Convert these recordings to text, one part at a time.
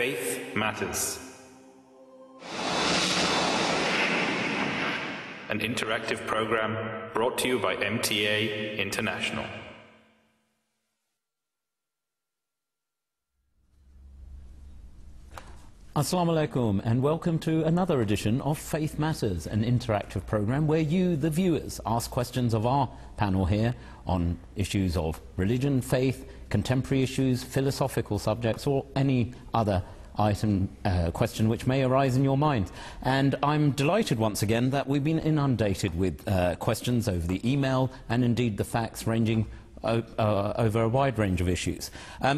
Faith Matters, an interactive program brought to you by MTA International. Assalamu alaikum and welcome to another edition of Faith Matters, an interactive program where you, the viewers, ask questions of our panel here on issues of religion, faith, contemporary issues, philosophical subjects or any other item, question which may arise in your mind. And I'm delighted once again that we've been inundated with questions over the email and indeed the fax ranging over a wide range of issues.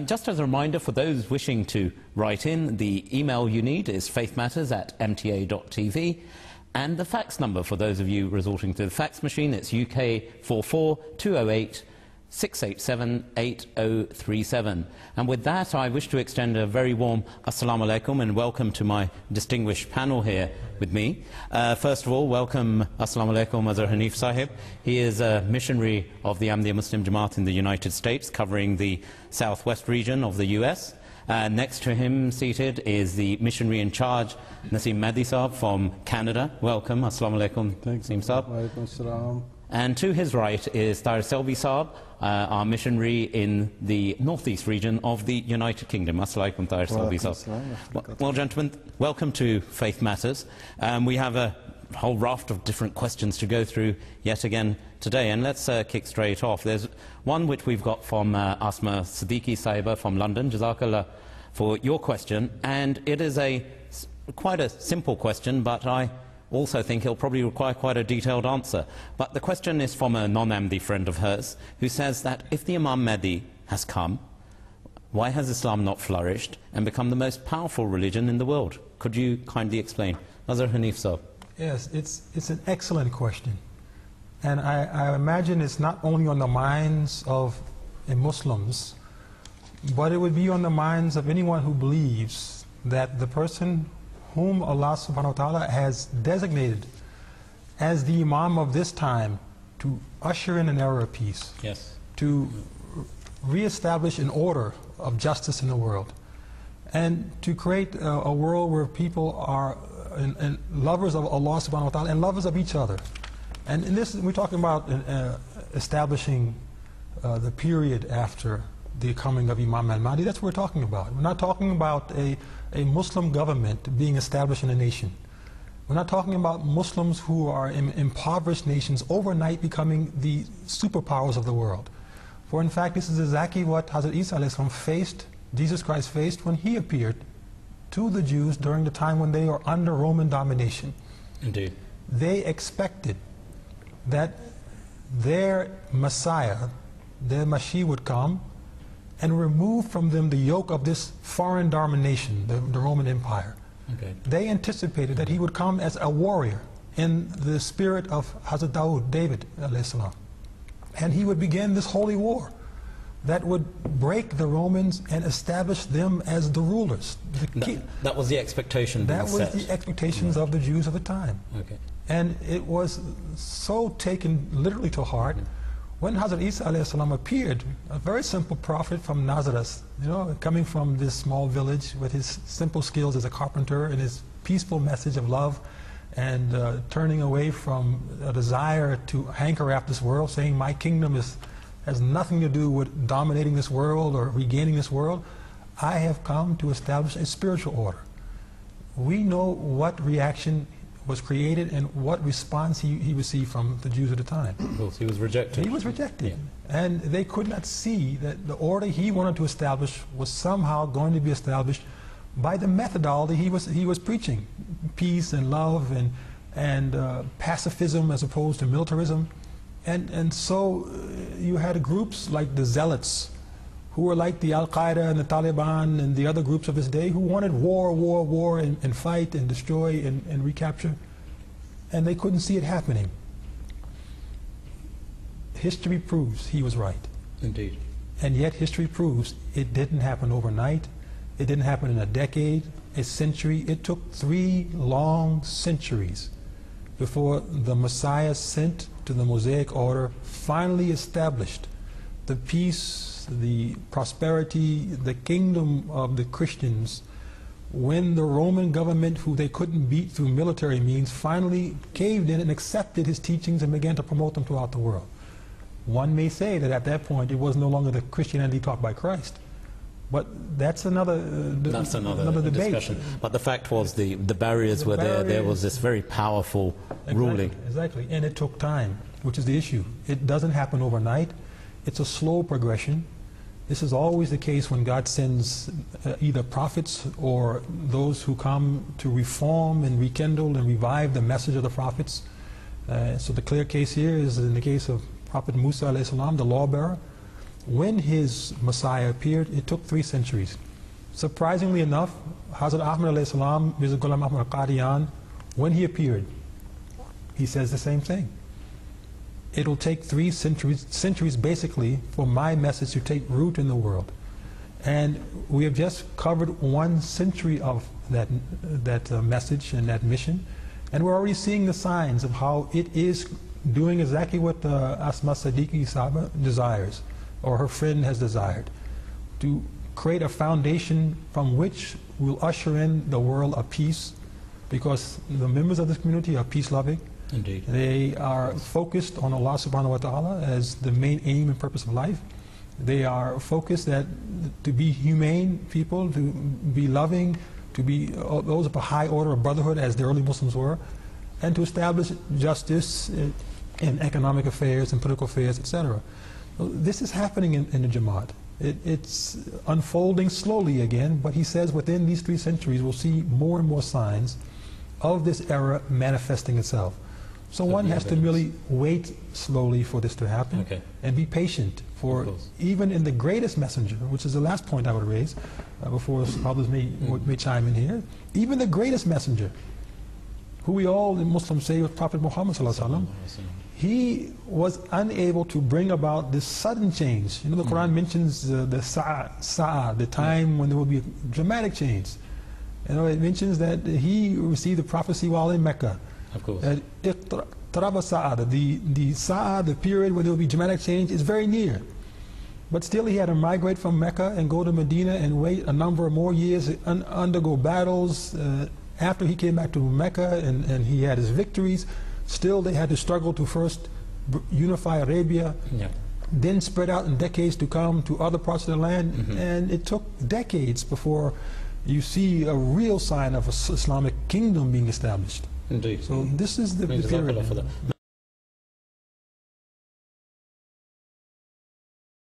Just as a reminder for those wishing to write in, the email you need is faithmatters@mta.tv, and the fax number for those of you resorting to the fax machine, it's UK 44 208 687 8037. And with that, I wish to extend a very warm Assalamu alaikum and welcome to my distinguished panel here with me. First of all, welcome Assalamu alaikum Azhar Hanif Sahib. He is a missionary of the Ahmadiyya Muslim Jamaat in the United States, covering the southwest region of the US. Next to him seated is the missionary in charge, Imam Mehdi Sahib from Canada. Welcome, Assalamu alaikum, Naseem Sahib. And to his right is Tahir Selvi Saab, our missionary in the northeast region of the United Kingdom. Assalamu alaikum, Tahir Selvi Saab. Well, gentlemen, welcome to Faith Matters. We have a whole raft of different questions to go through yet again today, and let's kick straight off. There's one which we've got from Asma Siddiqui Sahiba from London. Jazakallah for your question, and it is quite a simple question, but I also think it'll probably require quite a detailed answer. But the question is from a non-Ahmadi friend of hers who says that if the Imam Mehdi has come, why has Islam not flourished and become the most powerful religion in the world? Could you kindly explain? Azhar Hanif Sahib. Yes, it's an excellent question. And I imagine it's not only on the minds of Muslims, but it would be on the minds of anyone who believes that the person whom Allah subhanahu wa ta'ala has designated as the Imam of this time to usher in an era of peace, yes, to reestablish an order of justice in the world, and to create a world where people are and lovers of Allah subhanahu wa ta'ala and lovers of each other. And in this, we're talking about establishing the period after the coming of Imam al-Mahdi. That's what we're talking about. We're not talking about a Muslim government being established in a nation. We're not talking about Muslims who are in impoverished nations overnight becoming the superpowers of the world. For in fact, this is exactly what Hazrat Isa faced, Jesus Christ faced when he appeared to the Jews during the time when they were under Roman domination. Indeed. They expected that their Messiah, their Mashiach, would come and remove from them the yoke of this foreign domination, the Roman Empire. Okay. They anticipated that he would come as a warrior in the spirit of Hazrat David alayhi salam. And he would begin this holy war that would break the Romans and establish them as the rulers. That was the expectation. That was the expectations of the Jews of the time. Okay. And it was so taken literally to heart when Hazrat Isa alayhi salam appeared, a very simple prophet from Nazareth, coming from this small village with his simple skills as a carpenter and his peaceful message of love and turning away from a desire to hanker after this world, saying my kingdom has nothing to do with dominating this world or regaining this world. I have come to establish a spiritual order. We know what reaction was created and what response he received from the Jews at the time. Of course, he was rejected. He was rejected. Yeah. And they could not see that the order he wanted to establish was somehow going to be established by the methodology he was preaching, peace and love and pacifism as opposed to militarism. And so you had groups like the Zealots, who were like the Al-Qaeda and the Taliban and the other groups of his day, who wanted war, and fight and destroy and recapture. And they couldn't see it happening. History proves he was right. Indeed. And yet history proves it didn't happen overnight. It didn't happen in a decade, a century. It took 3 long centuries before the Messiah sent to the Mosaic order finally established the peace, the prosperity, the kingdom of the Christians when the Roman government, who they couldn't beat through military means, finally caved in and accepted his teachings and began to promote them throughout the world. One may say that at that point it was no longer the Christianity taught by Christ, but that's another debate. Discussion. But the fact was the barriers were there. There was this very powerful ruling. Exactly, and it took time, which is the issue. It doesn't happen overnight. It's a slow progression. This is always the case when God sends either prophets or those who come to reform and rekindle and revive the message of the prophets. So the clear case here is in the case of Prophet Musa alayhi salam, the lawbearer. When his Messiah appeared, it took 3 centuries. Surprisingly enough, Hazrat Ahmad alayhi salam, Mirza Ghulam Ahmad Qadian, when he appeared, he says the same thing. It'll take 3 centuries basically for my message to take root in the world. And we have just covered 1 century of that message and that mission, and we're already seeing the signs of how it is doing exactly what Asma Siddiqui Sahaba desires, or her friend has desired, to create a foundation from which we'll usher in the world of peace, because the members of this community are peace-loving. Indeed. They are focused on Allah subhanahu wa ta'ala as the main aim and purpose of life. They are focused to be humane people, to be loving, to be those of a high order of brotherhood as the early Muslims were, and to establish justice in economic affairs and political affairs, etc. This is happening in the Jamaat. It's unfolding slowly again, but he says within these 3 centuries we'll see more and more signs of this era manifesting itself. So one has to really wait slowly for this to happen, and be patient. For even in the greatest messenger, which is the last point I would raise, before others may chime in here, even the greatest messenger, who we all in Muslims say was Prophet Muhammad sallallahu alaihi wasallam, he was unable to bring about this sudden change. You know, the Quran mentions the sa'a, the time when there will be a dramatic change. You know, it mentions that he received the prophecy while in Mecca. Of course. The sa'a, the period where there will be dramatic change, is very near. But still he had to migrate from Mecca and go to Medina and wait a number of more years, undergo battles. After he came back to Mecca and he had his victories, still they had to struggle to first unify Arabia, then spread out in decades to come to other parts of the land. And it took decades before you see a real sign of an Islamic kingdom being established. Indeed. So this is the period.